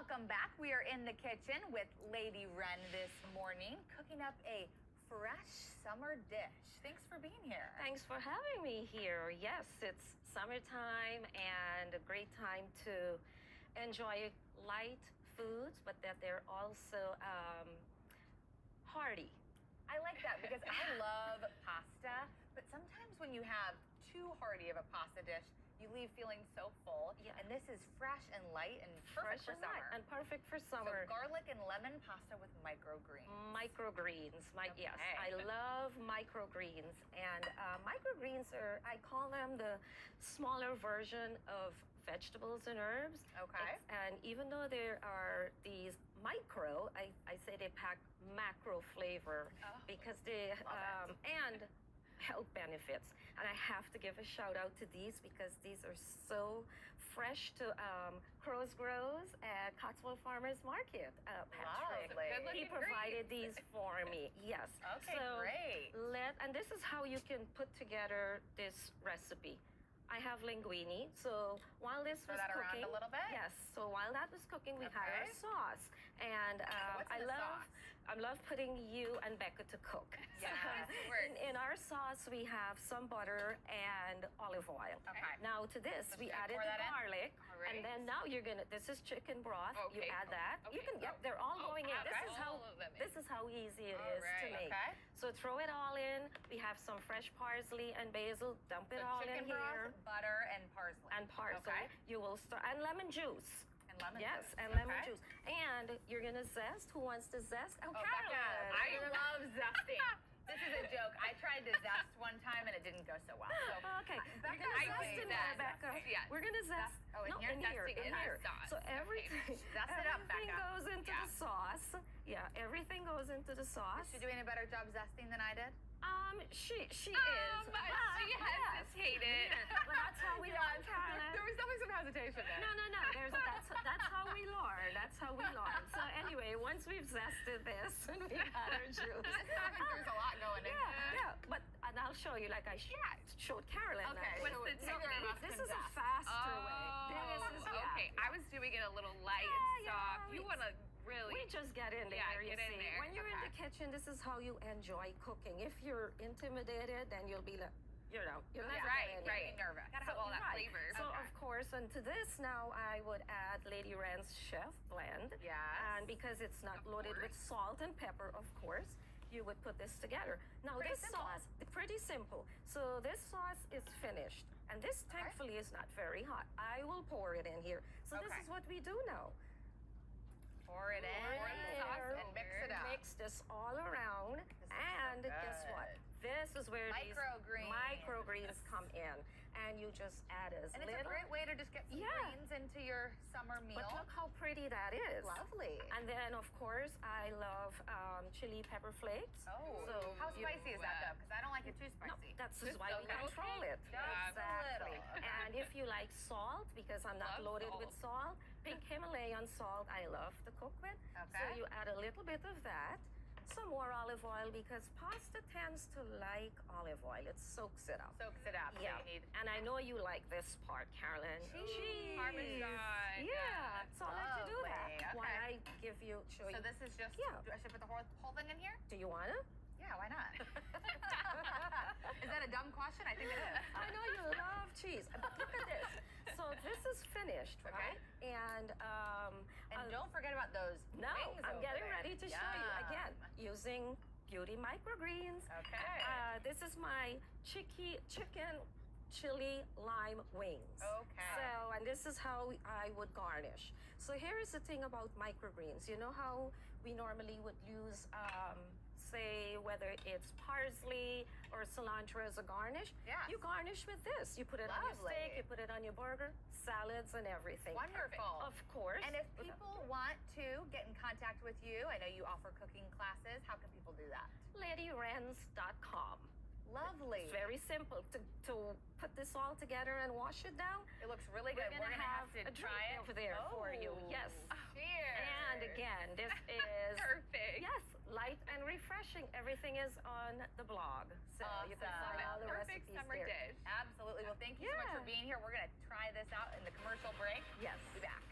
Welcome back. We are in the kitchen with LadyRen this morning, cooking up a fresh summer dish. Thanks for being here. Thanks for having me here. Yes, it's summertime and a great time to enjoy light foods, but that they're also hearty. I like that because I love pasta, but sometimes when you have too hearty of a pasta dish, you leave feeling so full. Yeah. And this is fresh and light and perfect for summer. And perfect for summer. So garlic and lemon pasta with microgreens. Microgreens. Okay. Yes, I love microgreens. And microgreens are, I call them the smaller version of vegetables and herbs. Okay. And even though there are these micro, I say they pack macro flavor because they, and health benefits. And I have to give a shout out to these because these are so fresh to Crow's Grows at Cotswold Farmers Market. Patrick, he provided these for me. Yes. Okay, so great. And this is how you can put together this recipe. I have linguine, so while this was cooking, around a little bit? Yes. So while that was cooking, we had our sauce, and what's in the sauce? I love putting you and Becca to cook. Yes, in our sauce, we have some butter and olive oil. Okay. Now to this, we added the garlic, and then now you're gonna. This is chicken broth. You add that. You can. Yep, they're all going in. This is how easy it is to make. Okay. So throw it all in. We have some fresh parsley and basil. Dump it all in here. Butter and parsley. And parsley. Okay. You will start, and lemon juice. And lemon juice. Yes, and lemon juice. And you're gonna zest. Who wants to zest? Oh, Becca. I love zesting. This is a joke. I tried to zest one time and it didn't go so well. So, okay, Becca, we're gonna zest in there, Becca. Yes. We're gonna zest. Oh, in here. Sauce. So everything, zest it up, everything Becca. goes into the sauce. Yeah, everything goes into the sauce. Is she doing a better job zesting than I did? She is. She hesitated. But that's how we learn, Carolyn. There was definitely some hesitation there. No. That's how we learn. That's how we learn. So anyway, once we've zested this and we had our juice. There's a lot going in. Yeah. And I'll show you like I showed Carolyn. Okay. What's the technique? This is a faster way. This is, okay. I was doing it a little light and soft. You want to really. We just get in there. Yeah, you get see. in there. When you're in the kitchen, this is how you enjoy cooking. If you're intimidated, then you'll be like, you're not right. Nervous. Gotta have all that flavor. So of course, and to this now I would add LadyRen's Chef Blend. Yes. And because it's not loaded with salt and pepper, of course, you would put this together. Now this sauce, pretty simple. So this sauce is finished, and this thankfully is not very hot. I will pour it in here. So this is what we do now. Pour it in and mix it up. Mix this all around, and guess what? This is where microgreens come in, and you just add as little. And it's a great way to just get some greens into your summer meal. But look how pretty that is. Lovely. And then, of course, I love chili pepper flakes. Oh, so how spicy is that, though? Because I don't like it too spicy. No, that's why we control it. Exactly. And if you like salt, because I'm not loaded with salt, pink Himalayan salt I love to cook with. So you add a little bit of that. Some more olive oil because pasta tends to like olive oil. It soaks it up. Yeah. So and I know you like this part, Carolyn. Cheese. Parmesan. Yeah. So I'll let you do that. Okay. While I show you. So this is just, do I should put the whole thing in here? Do you want to? Yeah, why not? Is that a dumb question? I think it is. I know you love cheese, but look at this. So this is finished, right? And don't forget about those wings I'm getting ready to show you again using Beauty Microgreens. Okay. This is my chicken chili lime wings. Okay. So, and this is how I would garnish. So here is the thing about microgreens. You know how we normally would use, say, whether it's parsley or cilantro as a garnish? Yes. You garnish with this. You put it on your steak, you put it on your burger, salads and everything. Wonderful. Of course. And if people want to get in contact with you, I know you offer cooking classes, how can people do that? LadyRens.com. Lovely. It's very simple to put this all together and wash it down. It looks really good. We're gonna have to try it over there for you. Yes. Cheers. And again, this is perfect. Yes, light and refreshing. Everything is on the blog, so you can find all the perfect recipes summer there. dish. Absolutely. Well, thank you so much for being here. We're gonna try this out in the commercial break. Yes. Be back.